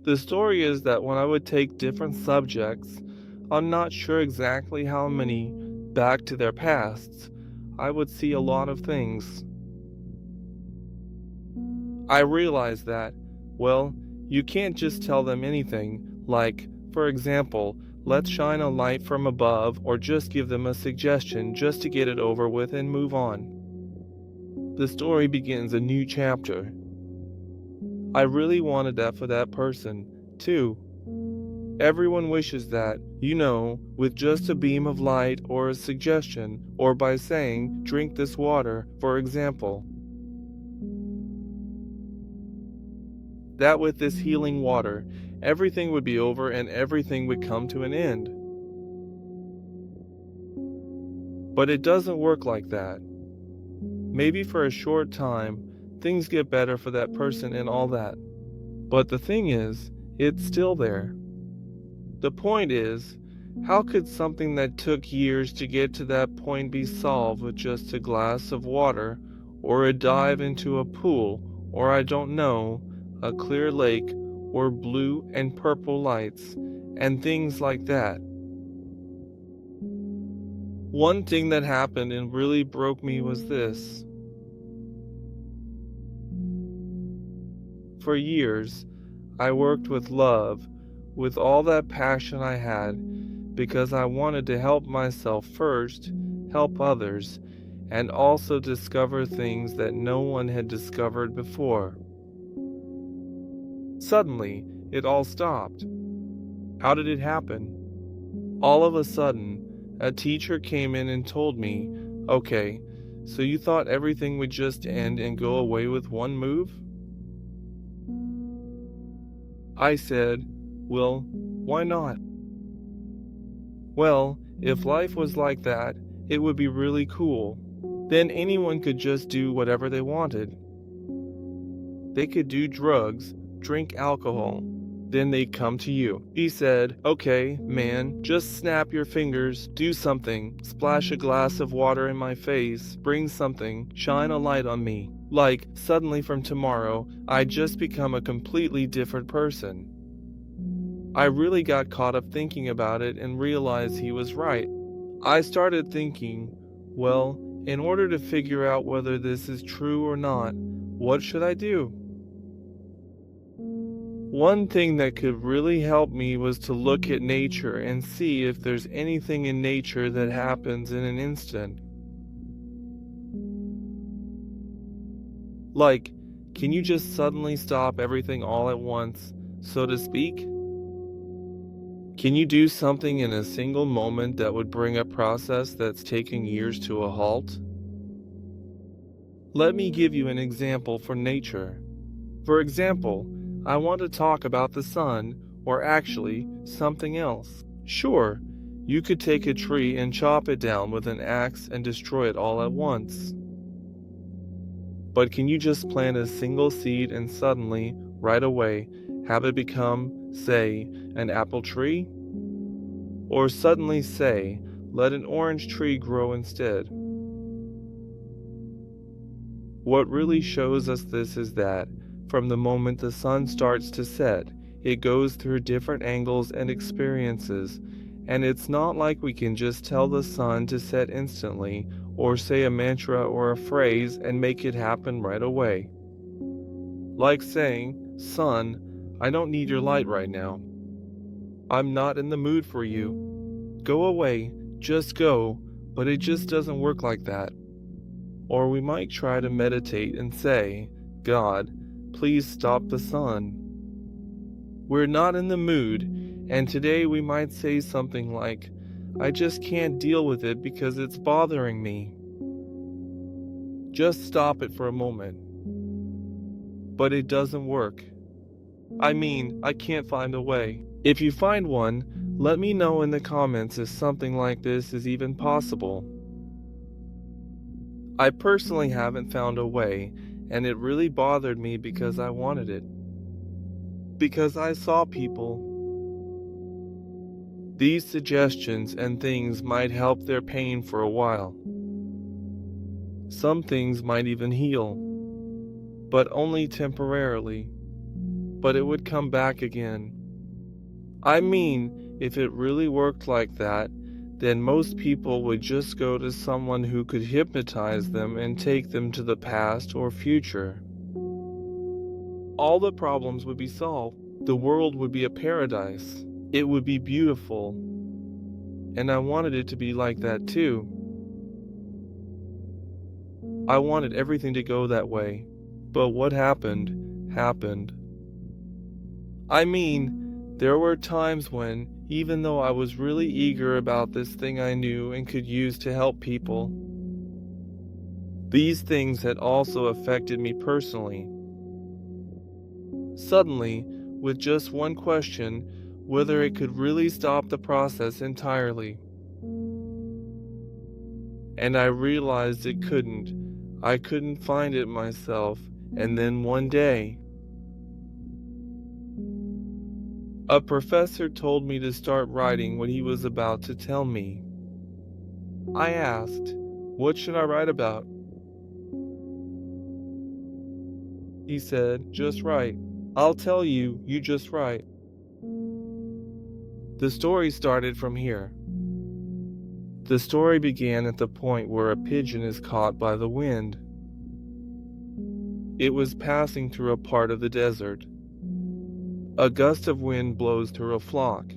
The story is that when I would take different subjects, I'm not sure exactly how many, back to their pasts, I would see a lot of things. I realized that, well, you can't just tell them anything, like, for example, let's shine a light from above, or just give them a suggestion just to get it over with and move on. The story begins a new chapter. I really wanted that for that person, too. Everyone wishes that, with just a beam of light or a suggestion, or by saying, drink this water, for example. That with this healing water, everything would be over and everything would come to an end. But it doesn't work like that. Maybe for a short time, things get better for that person and all that. But the thing is, it's still there. The point is, how could something that took years to get to that point be solved with just a glass of water, or a dive into a pool, or I don't know, a clear lake, or blue and purple lights, and things like that? One thing that happened and really broke me was this. For years, I worked with love, with all that passion I had, because I wanted to help myself first, help others, and also discover things that no one had discovered before. Suddenly, it all stopped. How did it happen? All of a sudden, a teacher came in and told me, okay, so you thought everything would just end and go away with one move? I said, well, why not? Well, if life was like that, it would be really cool. Then anyone could just do whatever they wanted. They could do drugs, drink alcohol. Then they'd come to you. He said, okay, man, just snap your fingers, do something, splash a glass of water in my face, bring something, shine a light on me. Like, suddenly from tomorrow, I'd just become a completely different person. I really got caught up thinking about it and realized he was right. I started thinking, well, in order to figure out whether this is true or not, what should I do? One thing that could really help me was to look at nature and see if there's anything in nature that happens in an instant. Like, can you just suddenly stop everything all at once, so to speak? Can you do something in a single moment that would bring a process that's taking years to a halt? Let me give you an example for nature. For example, I want to talk about the sun, or actually, something else. Sure, you could take a tree and chop it down with an axe and destroy it all at once. But can you just plant a single seed and suddenly, right away, have it become, say, an apple tree? Or suddenly say, let an orange tree grow instead? What really shows us this is that, from the moment the sun starts to set, it goes through different angles and experiences, and it's not like we can just tell the sun to set instantly, or say a mantra or a phrase and make it happen right away. Like saying, sun, I don't need your light right now. I'm not in the mood for you. Go away, just go, but it just doesn't work like that. Or we might try to meditate and say, God, please stop the sun. We're not in the mood, and today we might say something like, I just can't deal with it because it's bothering me. Just stop it for a moment. But it doesn't work. I can't find a way. If you find one, let me know in the comments if something like this is even possible. I personally haven't found a way, and it really bothered me because I wanted it. Because I saw people. These suggestions and things might help their pain for a while. Some things might even heal, but only temporarily. but it would come back again. I mean, if it really worked like that, then most people would just go to someone who could hypnotize them and take them to the past or future. All the problems would be solved. The world would be a paradise. It would be beautiful. And I wanted it to be like that too. I wanted everything to go that way. But what happened, happened. I mean, there were times when, even though I was really eager about this thing I knew and could use to help people, these things had also affected me personally. Suddenly, with just one question, whether it could really stop the process entirely. And I realized it couldn't. I couldn't find it myself. And then one day, a professor told me to start writing what he was about to tell me. I asked, "What should I write about?" He said, "Just write. I'll tell you, you just write." The story started from here. The story began at the point where a pigeon is caught by the wind. It was passing through a part of the desert. A gust of wind blows through a flock.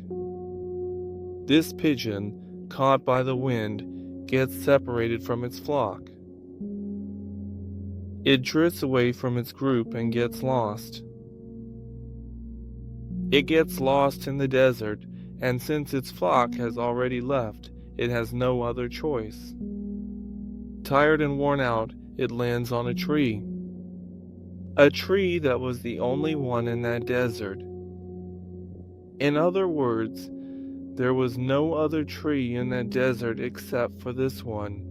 This pigeon, caught by the wind, gets separated from its flock. It drifts away from its group and gets lost. It gets lost in the desert, and since its flock has already left, it has no other choice. Tired and worn out, it lands on a tree. A tree that was the only one in that desert. In other words, there was no other tree in that desert except for this one.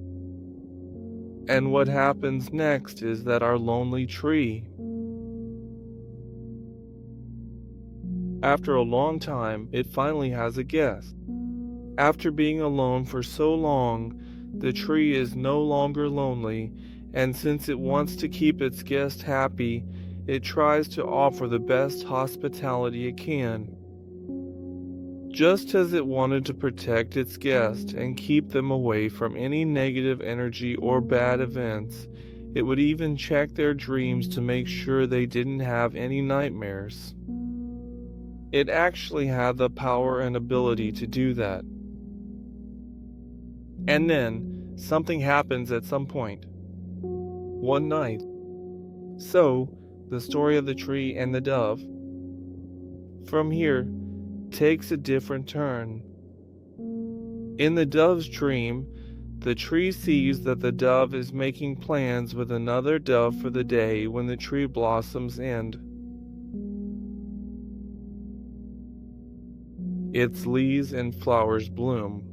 And what happens next is that our lonely tree, after a long time, it finally has a guest. After being alone for so long, the tree is no longer lonely, and since it wants to keep its guest happy, it tries to offer the best hospitality it can. Just as it wanted to protect its guest and keep them away from any negative energy or bad events, it would even check their dreams to make sure they didn't have any nightmares. It actually had the power and ability to do that. And then, something happens at some point. One night. So, the story of the tree and the dove, from here, takes a different turn. In the dove's dream, the tree sees that the dove is making plans with another dove for the day when the tree blossoms end. Its leaves and flowers bloom.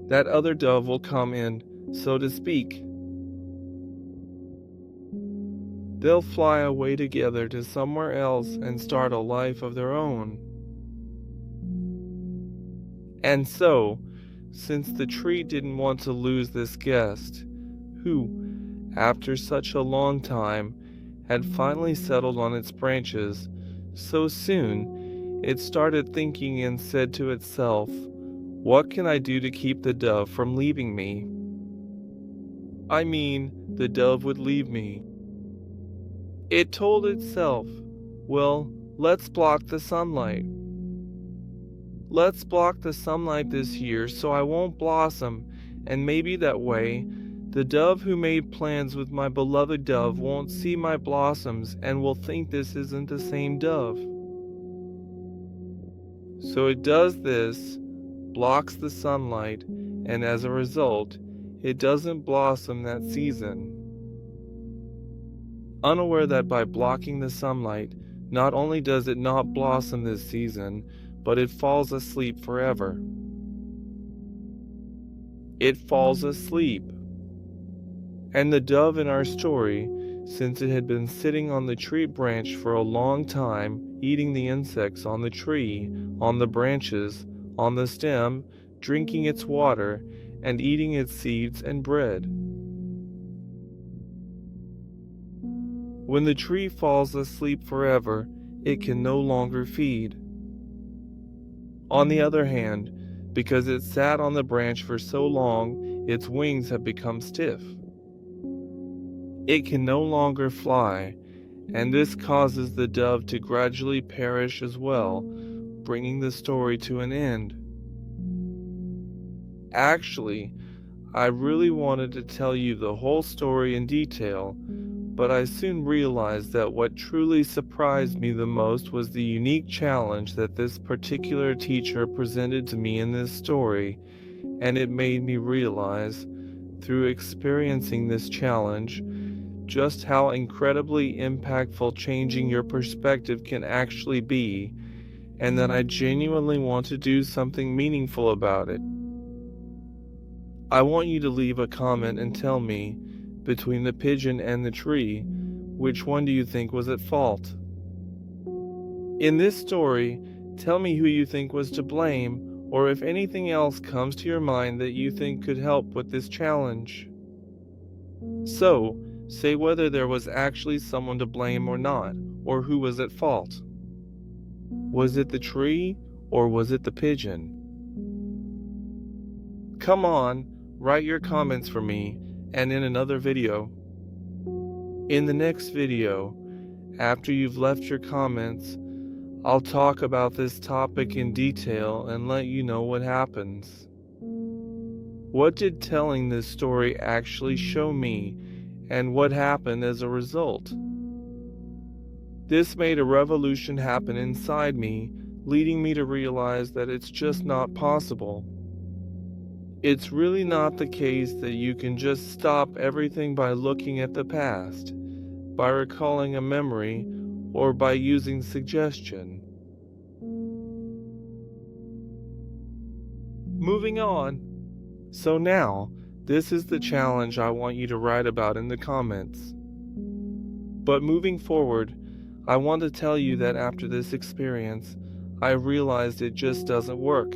That other dove will come in, so to speak. They'll fly away together to somewhere else and start a life of their own. And so, since the tree didn't want to lose this guest, who, after such a long time, had finally settled on its branches so soon, it started thinking and said to itself, "What can I do to keep the dove from leaving me?" I mean, the dove would leave me. It told itself, "Well, let's block the sunlight. Let's block the sunlight this year so I won't blossom, and maybe that way, the dove who made plans with my beloved dove won't see my blossoms and will think this isn't the same dove." So it does this, blocks the sunlight, and as a result, it doesn't blossom that season. Unaware that by blocking the sunlight, not only does it not blossom this season, but it falls asleep forever. It falls asleep. And the dove in our story, since it had been sitting on the tree branch for a long time, eating the insects on the tree, on the branches, on the stem, drinking its water, and eating its seeds and bread. When the tree falls asleep forever, it can no longer feed. On the other hand, because it sat on the branch for so long, its wings have become stiff. It can no longer fly, and this causes the dove to gradually perish as well, bringing the story to an end. Actually, I really wanted to tell you the whole story in detail, but I soon realized that what truly surprised me the most was the unique challenge that this particular teacher presented to me in this story, and it made me realize, through experiencing this challenge, just how incredibly impactful changing your perspective can actually be, and that I genuinely want to do something meaningful about it. I want you to leave a comment and tell me, between the pigeon and the tree, which one do you think was at fault? In this story, tell me who you think was to blame, or if anything else comes to your mind that you think could help with this challenge. So, say whether there was actually someone to blame or not, or who was at fault. Was it the tree, or was it the pigeon? Come on, write your comments for me, and in another video. In the next video, after you've left your comments, I'll talk about this topic in detail and let you know what happens. What did telling this story actually show me, and what happened as a result? This made a revolution happen inside me, leading me to realize that it's just not possible. It's really not the case that you can just stop everything by looking at the past, by recalling a memory, or by using suggestion. Moving on. So now, this is the challenge I want you to write about in the comments. But moving forward, I want to tell you that after this experience, I realized it just doesn't work.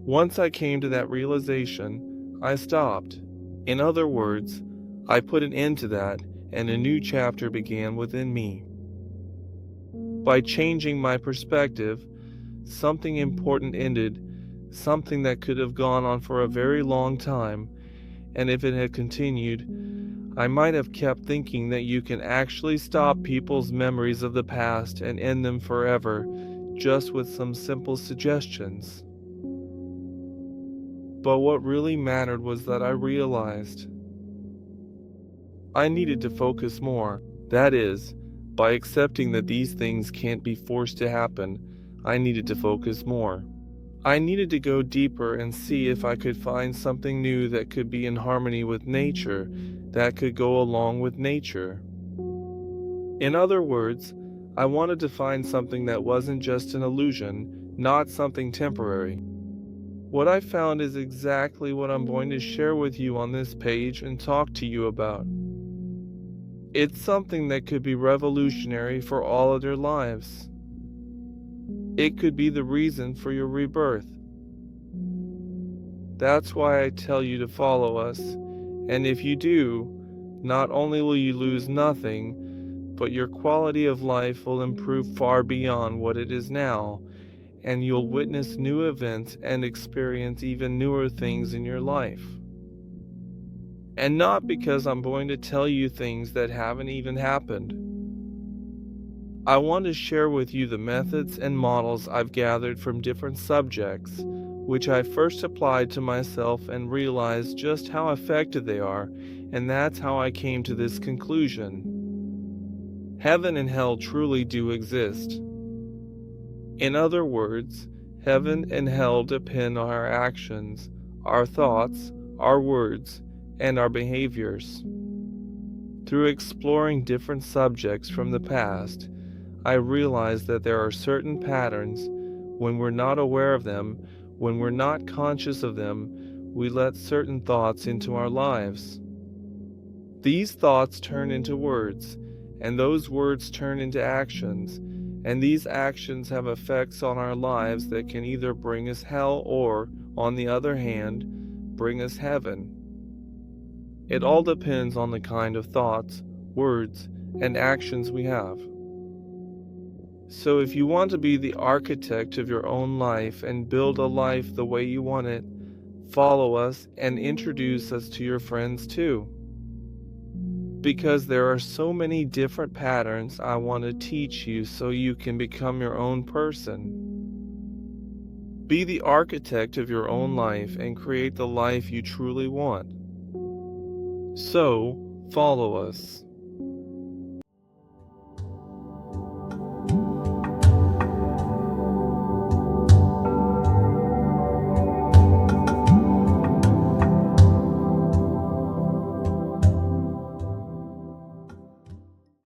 Once I came to that realization, I stopped. In other words, I put an end to that, and a new chapter began within me. By changing my perspective, something important ended, something that could have gone on for a very long time, and if it had continued, I might have kept thinking that you can actually stop people's memories of the past and end them forever, just with some simple suggestions. But what really mattered was that I realized I needed to focus more. That is, by accepting that these things can't be forced to happen, I needed to focus more. I needed to go deeper and see if I could find something new that could be in harmony with nature, that could go along with nature. In other words, I wanted to find something that wasn't just an illusion, not something temporary. What I found is exactly what I'm going to share with you on this page and talk to you about. It's something that could be revolutionary for all of your lives. It could be the reason for your rebirth. That's why I tell you to follow us, and if you do, not only will you lose nothing, but your quality of life will improve far beyond what it is now, and you'll witness new events and experience even newer things in your life. And not because I'm going to tell you things that haven't even happened. I want to share with you the methods and models I've gathered from different subjects, which I first applied to myself and realized just how effective they are, and that's how I came to this conclusion. Heaven and hell truly do exist. In other words, heaven and hell depend on our actions, our thoughts, our words, and our behaviors. Through exploring different subjects from the past, I realized that there are certain patterns. When we're not aware of them, when we're not conscious of them, we let certain thoughts into our lives. These thoughts turn into words, and those words turn into actions, and these actions have effects on our lives that can either bring us hell or, on the other hand, bring us heaven. It all depends on the kind of thoughts, words, and actions we have. So, if you want to be the architect of your own life and build a life the way you want it, follow us and introduce us to your friends too. Because there are so many different patterns I want to teach you so you can become your own person. Be the architect of your own life and create the life you truly want. So, follow us.